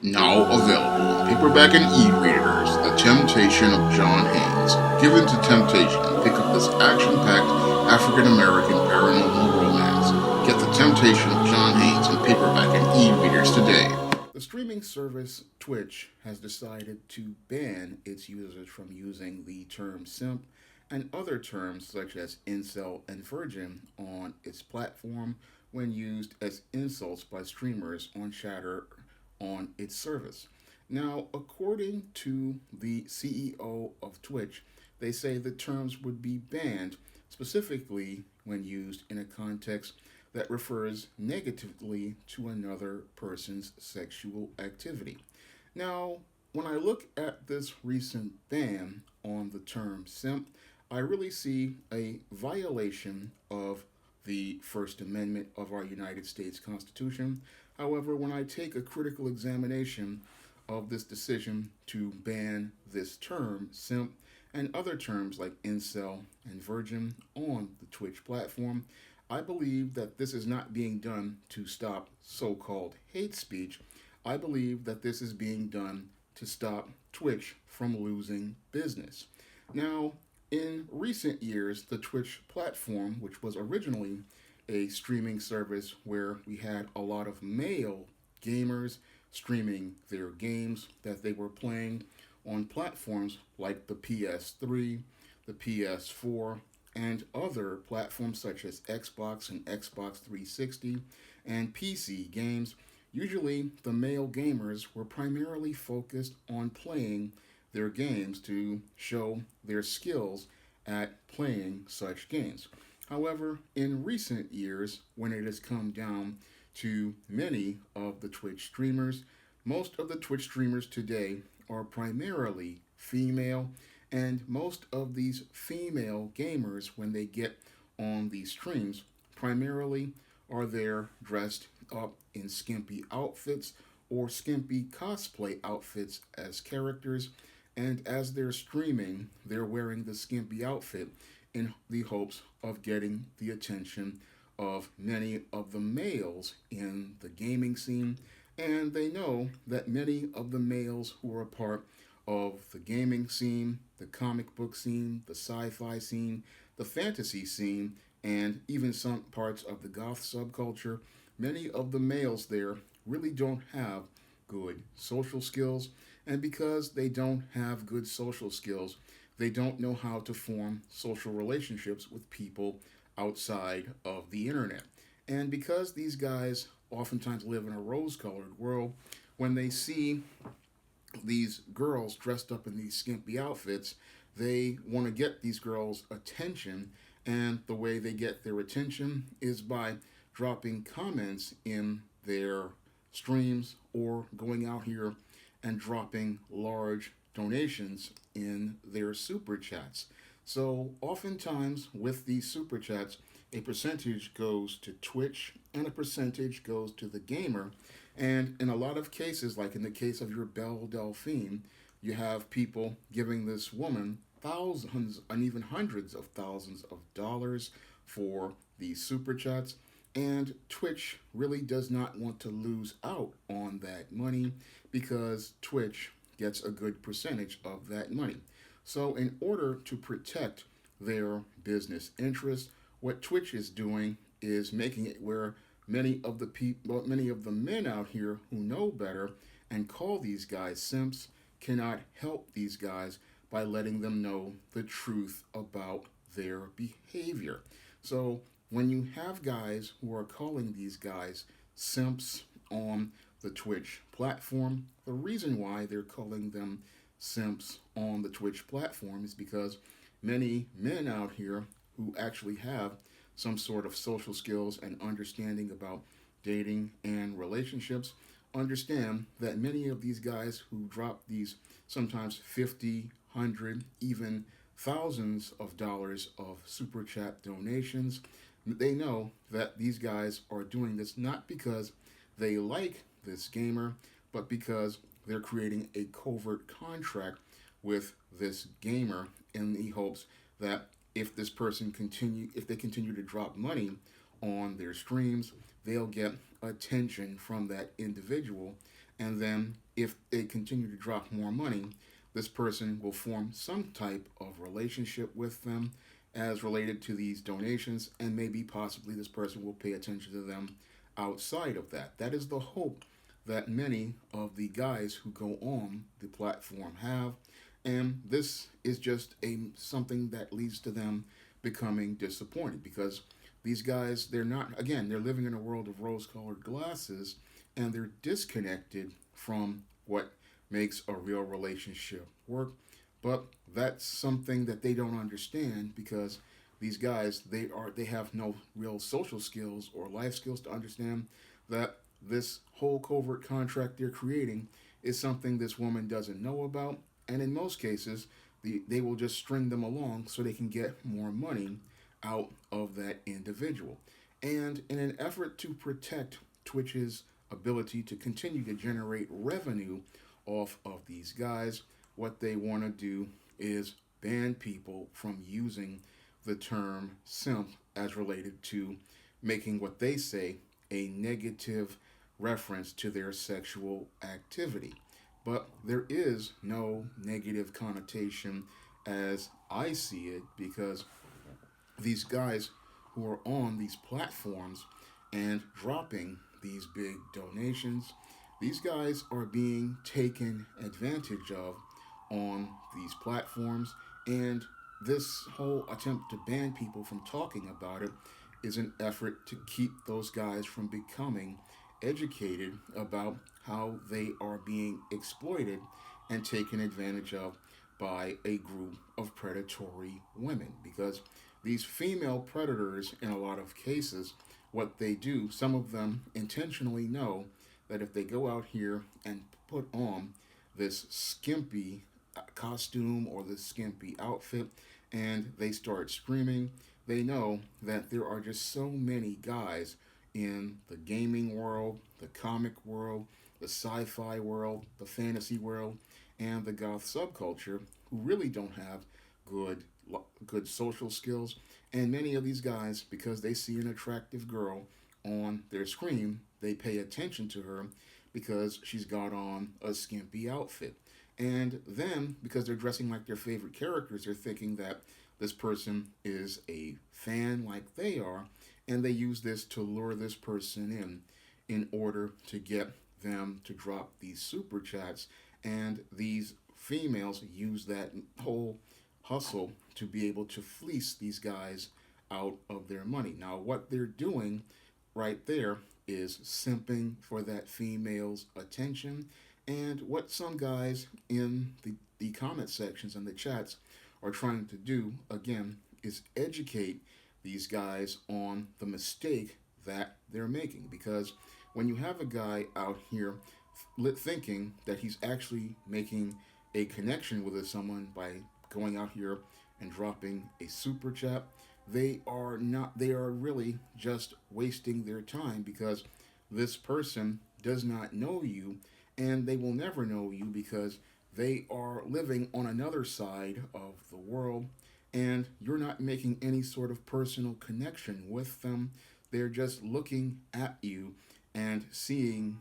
Now available in paperback and e-readers, The Temptation of John Haynes. Given to temptation, pick up this action-packed African-American paranormal romance. Get The Temptation of John Haynes in paperback and e-readers today. The streaming service Twitch has decided to ban its users from using the term simp and other terms such as incel and virgin on its platform when used as insults by streamers on chatter on its service. Now, according to the CEO of Twitch, they say the terms would be banned specifically when used in a context that refers negatively to another person's sexual activity. Now, when I look at this recent ban on the term simp, I really see a violation of the First Amendment of our United States Constitution. However, when I take a critical examination of this decision to ban this term, simp, and other terms like incel and virgin on the Twitch platform, I believe that this is not being done to stop so called hate speech. I believe that this is being done to stop Twitch from losing business. Now, in recent years, the Twitch platform, which was originally a streaming service where we had a lot of male gamers streaming their games that they were playing on platforms like the PS3, the PS4, and other platforms such as Xbox and Xbox 360 and PC games. Usually, the male gamers were primarily focused on playing their games to show their skills at playing such games. However, in recent years, when it has come down to many of the Twitch streamers, most of the Twitch streamers today are primarily female, and most of these female gamers, when they get on these streams, primarily are there dressed up in skimpy outfits or skimpy cosplay outfits as characters, and as they're streaming, they're wearing the skimpy outfit in the hopes of getting the attention of many of the males in the gaming scene. And they know that many of the males who are a part of the gaming scene, the comic book scene, the sci fi scene, the fantasy scene, and even some parts of the goth subculture, many of the males there really don't have good social skills. And because they don't have good social skills, they don't know how to form social relationships with people outside of the internet. And because these guys oftentimes live in a rose colored world, when they see these girls dressed up in these skimpy outfits, they want to get these girls' attention. And the way they get their attention is by dropping comments in their streams or going out here and dropping large donations in their super chats. So, oftentimes with these super chats, a percentage goes to Twitch and a percentage goes to the gamer. And in a lot of cases, like in the case of your Belle Delphine, you have people giving this woman thousands and even hundreds of thousands of dollars for these super chats. And Twitch really does not want to lose out on that money because Twitch gets a good percentage of that money. So, in order to protect their business interests, what Twitch is doing is making it where many of the men out here who know better and call these guys simps cannot help these guys by letting them know the truth about their behavior. So, when you have guys who are calling these guys simps on the Twitch platform, the reason why they're calling them simps on the Twitch platform is because many men out here who actually have some sort of social skills and understanding about dating and relationships understand that many of these guys who drop these sometimes 50, 100, even thousands of dollars of super chat donations, they know that these guys are doing this not because they like this gamer, but because they're creating a covert contract with this gamer in the hopes that if they continue to drop money on their streams, they'll get attention from that individual And then if they continue to drop more money, this person will form some type of relationship with them as related to these donations, and maybe possibly this person will pay attention to them outside of that. That is the hope that many of the guys who go on the platform have, and this is just a something that leads to them becoming disappointed because these guys, they're not, again, they're living in a world of rose-colored glasses, and they're disconnected from what makes a real relationship work. But that's something that they don't understand because these guys, they have no real social skills or life skills to understand that this whole covert contract they're creating is something this woman doesn't know about, and in most cases they will just string them along so they can get more money out of that individual. And in an effort to protect Twitch's ability to continue to generate revenue off of these guys, what they want to do is ban people from using the term simp as related to making what they say a negative reference to their sexual activity. But there is no negative connotation as I see it because these guys who are on these platforms and dropping these big donations, these guys are being taken advantage of on these platforms. And this whole attempt to ban people from talking about it is an effort to keep those guys from becoming educated about how they are being exploited and taken advantage of by a group of predatory women. Because these female predators, in a lot of cases, what they do, some of them intentionally know that if they go out here and put on this skimpy costume or this skimpy outfit and they start screaming, they know that there are just so many guys in the gaming world, the comic world, the sci-fi world, the fantasy world, and the goth subculture who really don't have good good social skills. And many of these guys, because they see an attractive girl on their screen, they pay attention to her because she's got on a skimpy outfit. And then, because they're dressing like their favorite characters, they're thinking that this person is a fan like they are, and they use this to lure this person in order to get them to drop these super chats. And these females use that whole hustle to be able to fleece these guys out of their money. Now, what they're doing right there is simping for that female's attention. And what some guys in the comment sections and the chats are trying to do, again, is educate these guys on the mistake that they're making. Because when you have a guy out here thinking that he's actually making a connection with someone by going out here and dropping a super chat, they are not, they are really just wasting their time because this person does not know you, and they will never know you because they are living on another side of the world, and you're not making any sort of personal connection with them. They're just looking at you and seeing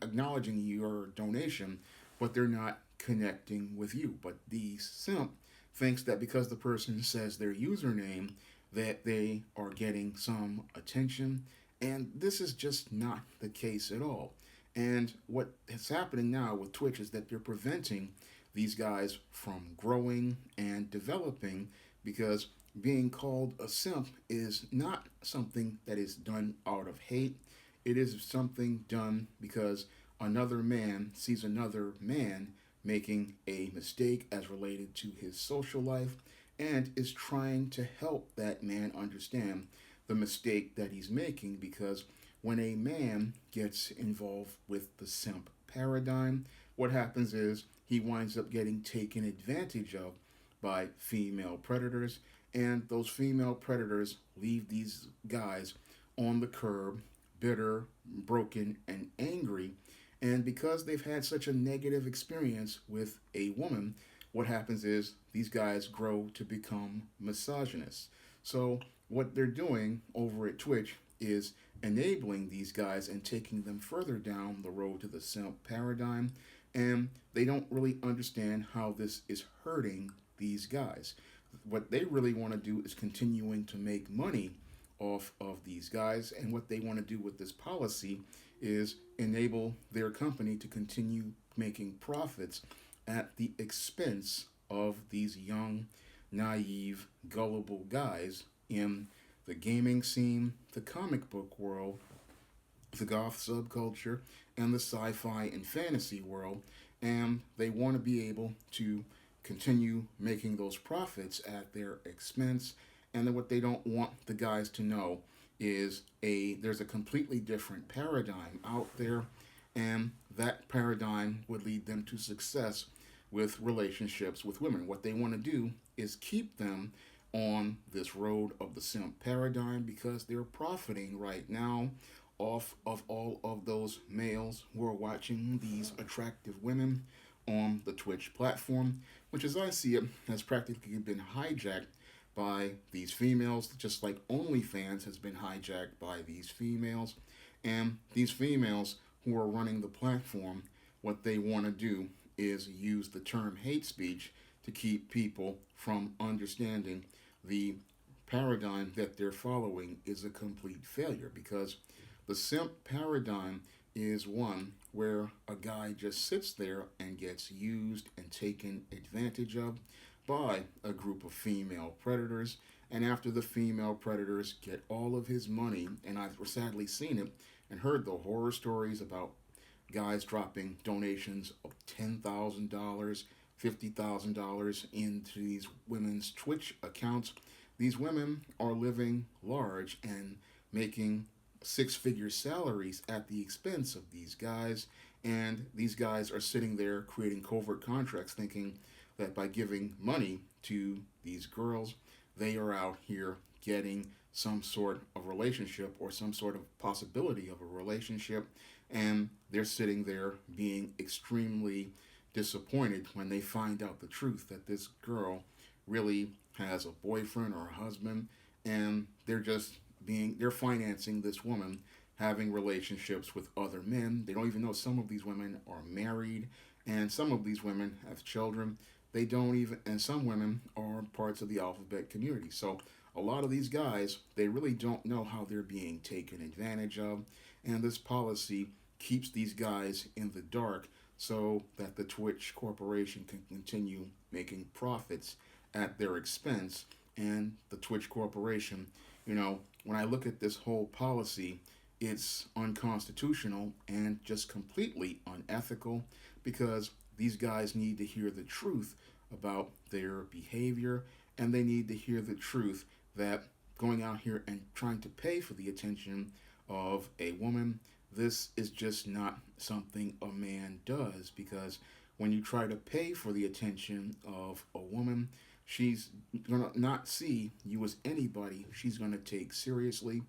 acknowledging your donation, but they're not connecting with you. But the simp thinks that because the person says their username that they are getting some attention, and this is just not the case at all. And what is happening now with Twitch is that they're preventing these guys from growing and developing because being called a simp is not something that is done out of hate. It is something done because another man sees another man making a mistake as related to his social life and is trying to help that man understand the mistake that he's making. Because when a man gets involved with the simp paradigm, what happens is he winds up getting taken advantage of by female predators, and those female predators leave these guys on the curb, bitter, broken, and angry. And because they've had such a negative experience with a woman, what happens is these guys grow to become misogynists. So what they're doing over at Twitch is enabling these guys and taking them further down the road to the simp paradigm, and they don't really understand how this is hurting these guys. What they really want to do is continuing to make money off of these guys, and what they want to do with this policy is enable their company to continue making profits at the expense of these young, naive, gullible guys in the gaming scene, the comic book world, the goth subculture, and the sci-fi and fantasy world. And they want to be able to continue making those profits at their expense. And then what they don't want the guys to know is there's a completely different paradigm out there, and that paradigm would lead them to success with relationships with women. What they want to do is keep them on this road of the simp paradigm, because they're profiting right now off of all of those males who are watching these attractive women on the Twitch platform, which, as I see it, has practically been hijacked by these females, just like OnlyFans has been hijacked by these females. And these females who are running the platform, what they want to do is use the term hate speech to keep people from understanding the paradigm that they're following is a complete failure, because the simp paradigm is one where a guy just sits there and gets used and taken advantage of by a group of female predators. And after the female predators get all of his money, and I've sadly seen it and heard the horror stories about guys dropping donations of $10,000, $50,000 into these women's Twitch accounts. These women are living large and making six-figure salaries at the expense of these guys, and these guys are sitting there creating covert contracts, thinking that by giving money to these girls, they are out here getting some sort of relationship or some sort of possibility of a relationship, and they're sitting there being extremely disappointed when they find out the truth that this girl really has a boyfriend or a husband, and they're financing this woman having relationships with other men. They don't even know some of these women are married, and some of these women have children. They don't even, and some women are parts of the alphabet community. So a lot of these guys, they really don't know how they're being taken advantage of, and this policy keeps these guys in the dark so that the Twitch Corporation can continue making profits at their expense. And the Twitch Corporation, when I look at this whole policy, it's unconstitutional and just completely unethical, because these guys need to hear the truth about their behavior, and they need to hear the truth that going out here and trying to pay for the attention of a woman, this is just not something a man does, because when you try to pay for the attention of a woman, she's going to not see you as anybody she's going to take seriously,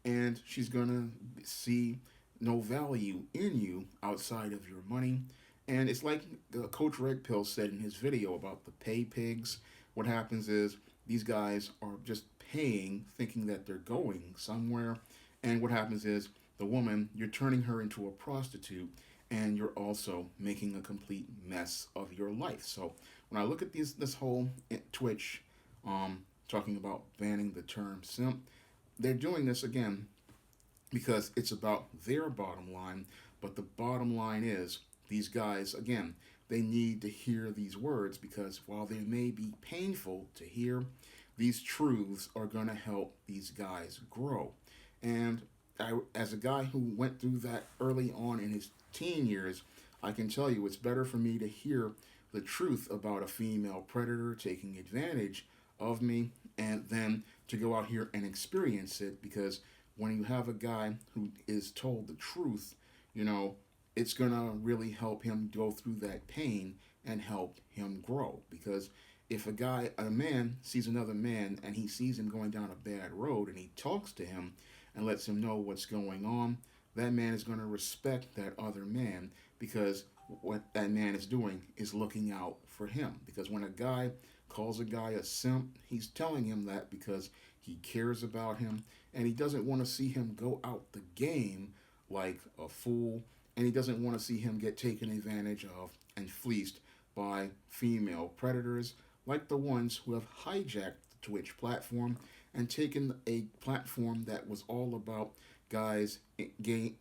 and she's going to see no value in you outside of your money. And it's like Coach Red Pill said in his video about the pay pigs. What happens is these guys are just paying, thinking that they're going somewhere. And what happens is the woman, you're turning her into a prostitute, and you're also making a complete mess of your life. So when I look at this whole Twitch talking about banning the term simp, they're doing this again because it's about their bottom line. But the bottom line is these guys, again, they need to hear these words, because while they may be painful to hear, these truths are going to help these guys grow. And as a guy who went through that early on in his teen years, I can tell you it's better for me to hear the truth about a female predator taking advantage of me, and then to go out here and experience it. Because when you have a guy who is told the truth, it's going to really help him go through that pain and help him grow. Because if a man sees another man and he sees him going down a bad road, and he talks to him and lets him know what's going on, that man is going to respect that other man, because what that man is doing is looking out for him. Because when a guy calls a guy a simp, he's telling him that because he cares about him, and he doesn't want to see him go out the game like a fool, and he doesn't want to see him get taken advantage of and fleeced by female predators like the ones who have hijacked the Twitch platform and taken a platform that was all about guys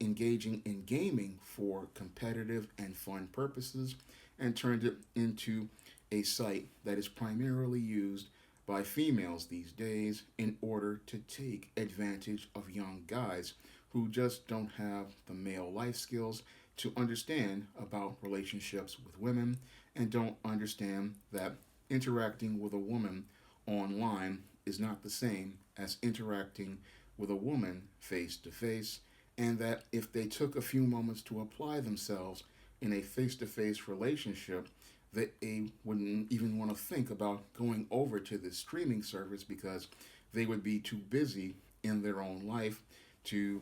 engaging in gaming for competitive and fun purposes and turned it into a site that is primarily used by females these days in order to take advantage of young guys who just don't have the male life skills to understand about relationships with women, and don't understand that interacting with a woman online is not the same as interacting with a woman face to face, and that if they took a few moments to apply themselves in a face to face relationship, that they wouldn't even want to think about going over to this streaming service, because they would be too busy in their own life to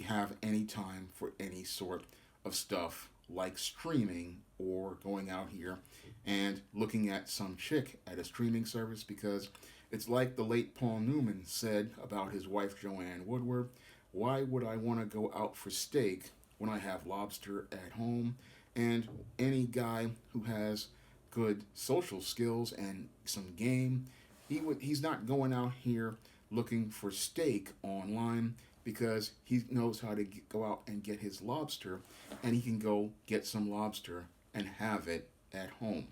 have any time for any sort of stuff like streaming or going out here and looking at some chick at a streaming service. Because it's like the late Paul Newman said about his wife Joanne Woodward: why would I want to go out for steak when I have lobster at home? And any guy who has good social skills and some game, he's not going out here looking for steak online, because he knows how to go out and get his lobster, and he can go get some lobster and have it at home.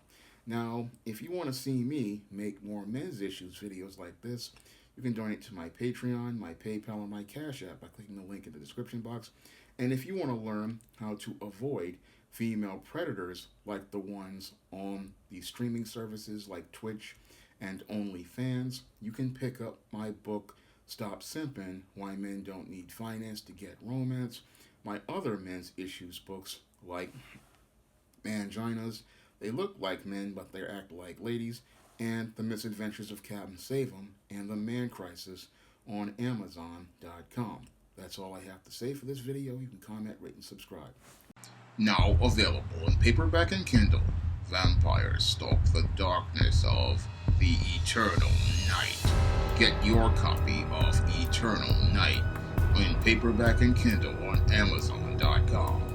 Now, if you want to see me make more men's issues videos like this, you can donate to my Patreon, my PayPal, and my Cash App by clicking the link in the description box. And if you want to learn how to avoid female predators like the ones on the streaming services like Twitch and OnlyFans, you can pick up my book, Stop Simping: Why Men Don't Need Finance to Get Romance, my other men's issues books like Manginas, They Look Like Men But They Act Like Ladies, and The Misadventures of Captain Save-'em and The Man Crisis on Amazon.com. That's all I have to say for this video. You can comment, rate, and subscribe. Now available in paperback and Kindle, Vampires Stalk the Darkness of the Eternal Night. Get your copy of Eternal Night in paperback and Kindle on Amazon.com.